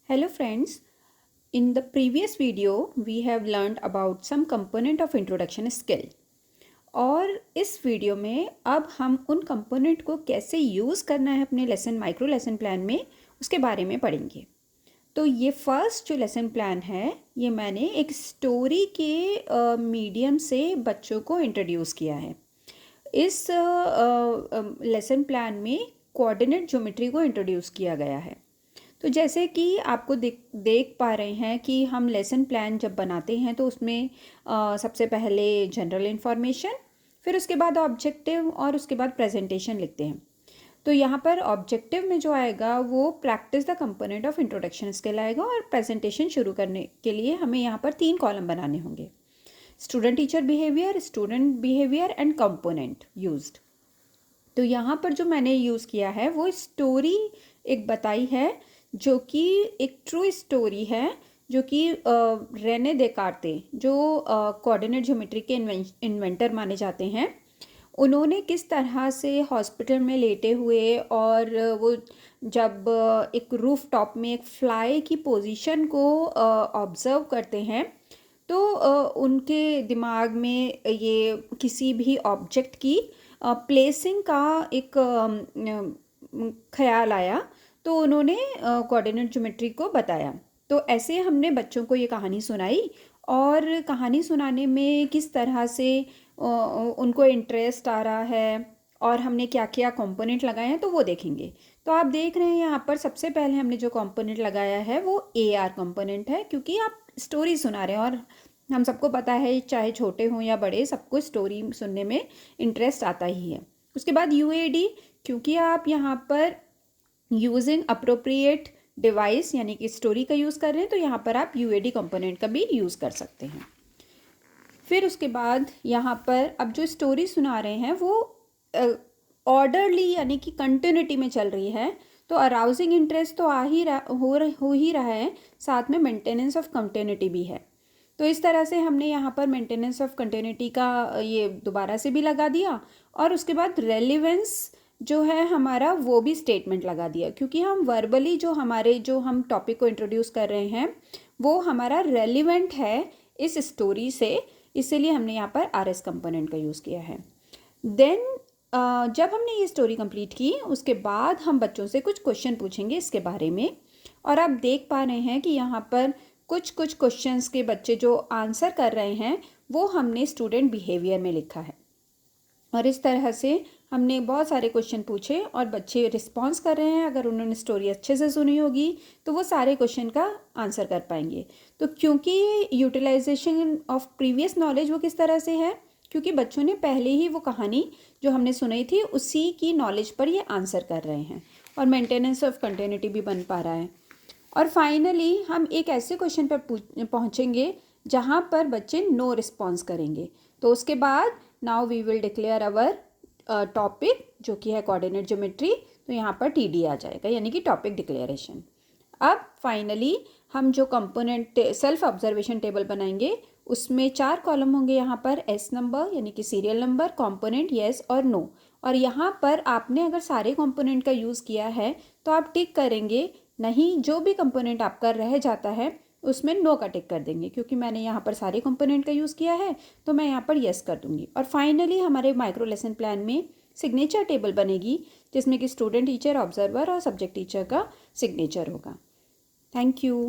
Hello friends, in the previous video we have learned about some component of introduction skill और इस video में अब हम उन कंपोनेंट को कैसे यूज़ करना है अपने माइक्रो लेसन प्लान में उसके बारे में पढ़ेंगे। तो ये फर्स्ट जो लेसन प्लान है ये मैंने एक स्टोरी के मीडियम से बच्चों को इंट्रोड्यूस किया है। इस लेसन प्लान में कोऑर्डिनेट ज्योमेट्री को इंट्रोड्यूस किया गया है। तो जैसे कि आपको देख पा रहे हैं कि हम लेसन प्लान जब बनाते हैं तो उसमें सबसे पहले जनरल इन्फॉर्मेशन, फिर उसके बाद ऑब्जेक्टिव और उसके बाद प्रेजेंटेशन लिखते हैं। तो यहाँ पर ऑब्जेक्टिव में जो आएगा वो practice the component of introduction skill आएगा और प्रेजेंटेशन शुरू करने के लिए हमें यहाँ पर 3 कॉलम बनाने होंगे। Student teacher behaviour and component used. तो यहाँ पर जो मैंने यूज़ किया है वो स्टोरी एक बताई है जो कि एक ट्रू स्टोरी है, जो कि रेने देकार्ते जो कोऑर्डिनेट ज्योमेट्री के इन्वेंटर माने जाते हैं, उन्होंने किस तरह से हॉस्पिटल में लेटे हुए और वो जब एक रूफ टॉप में एक फ्लाई की पोजीशन को ऑब्ज़र्व करते हैं तो उनके दिमाग में ये किसी भी ऑब्जेक्ट की प्लेसिंग का एक ख्याल आया, तो उन्होंने कोऑर्डिनेट ज्योमेट्री को बताया। तो ऐसे हमने बच्चों को ये कहानी सुनाई और कहानी सुनाने में किस तरह से उनको इंटरेस्ट आ रहा है और हमने क्या क्या कंपोनेंट लगाए हैं तो वो देखेंगे। तो आप देख रहे हैं यहाँ पर सबसे पहले हमने जो कंपोनेंट लगाया है वो AR कंपोनेंट है, क्योंकि आप स्टोरी सुना रहे हैं और हम सबको पता है चाहे छोटे हों या बड़े सबको स्टोरी सुनने में इंटरेस्ट आता ही है। उसके बाद UAD, क्योंकि आप यहाँ पर यूजिंग अप्रोप्रिएट डिवाइस यानी कि स्टोरी का यूज़ कर रहे हैं तो यहाँ पर आप UAD कंपोनेंट का भी यूज़ कर सकते हैं। फिर उसके बाद यहाँ पर अब जो स्टोरी सुना रहे हैं वो ऑर्डरली यानी कि कंटिन्यूटी में चल रही है, तो अराउजिंग इंटरेस्ट तो हो ही रहा है, साथ में मेंटेनेंस ऑफ कंटिन्यूटी भी है। तो इस तरह से हमने यहाँ पर मेंटेनेंस ऑफ कंटिन्यूटी का ये दोबारा से भी लगा दिया और उसके बाद रेलिवेंस जो है हमारा वो भी स्टेटमेंट लगा दिया, क्योंकि हम वर्बली जो हम टॉपिक को इंट्रोड्यूस कर रहे हैं वो हमारा रेलिवेंट है इस स्टोरी से, इसीलिए हमने यहाँ पर RS कंपोनेंट का यूज़ किया है। देन जब हमने ये स्टोरी कंप्लीट की उसके बाद हम बच्चों से कुछ क्वेश्चन पूछेंगे इसके बारे में, और आप देख पा रहे हैं कि यहाँ पर कुछ क्वेश्चंस के बच्चे जो आंसर कर रहे हैं वो हमने स्टूडेंट बिहेवियर में लिखा है। और इस तरह से हमने बहुत सारे क्वेश्चन पूछे और बच्चे रिस्पॉन्स कर रहे हैं। अगर उन्होंने स्टोरी अच्छे से सुनी होगी तो वो सारे क्वेश्चन का आंसर कर पाएंगे। तो क्योंकि यूटिलाइजेशन ऑफ प्रीवियस नॉलेज वो किस तरह से है, क्योंकि बच्चों ने पहले ही वो कहानी जो हमने सुनी थी उसी की नॉलेज पर ये आंसर कर रहे हैं और मेंटेनेंस ऑफ कंटिन्यूटी भी बन पा रहा है। और फाइनली हम एक ऐसे क्वेश्चन पर पहुँचेंगे जहाँ पर बच्चे नो रिस्पॉन्स करेंगे। तो उसके बाद now we will declare our topic जो कि है कोऑर्डिनेट ज्योमेट्री। तो यहाँ पर TD आ जाएगा यानी कि टॉपिक डिक्लेरेशन। अब फाइनली हम जो कंपोनेंट सेल्फ ऑब्जर्वेशन टेबल बनाएंगे उसमें 4 कॉलम होंगे। यहाँ पर S नंबर यानी कि सीरियल नंबर, कंपोनेंट, येस और नो। और यहाँ पर आपने अगर सारे कंपोनेंट का यूज़ किया है तो आप टिक करेंगे, नहीं जो भी कंपोनेंट आपका रह जाता है उसमें नो का टिक कर देंगे, क्योंकि मैंने यहाँ पर सारे कंपोनेंट का यूज़ किया है तो मैं यहाँ पर येस कर दूँगी। और फाइनली हमारे माइक्रो लेसन प्लान में सिग्नेचर टेबल बनेगी जिसमें कि स्टूडेंट टीचर, ऑब्जर्वर और सब्जेक्ट टीचर का सिग्नेचर होगा। Thank you.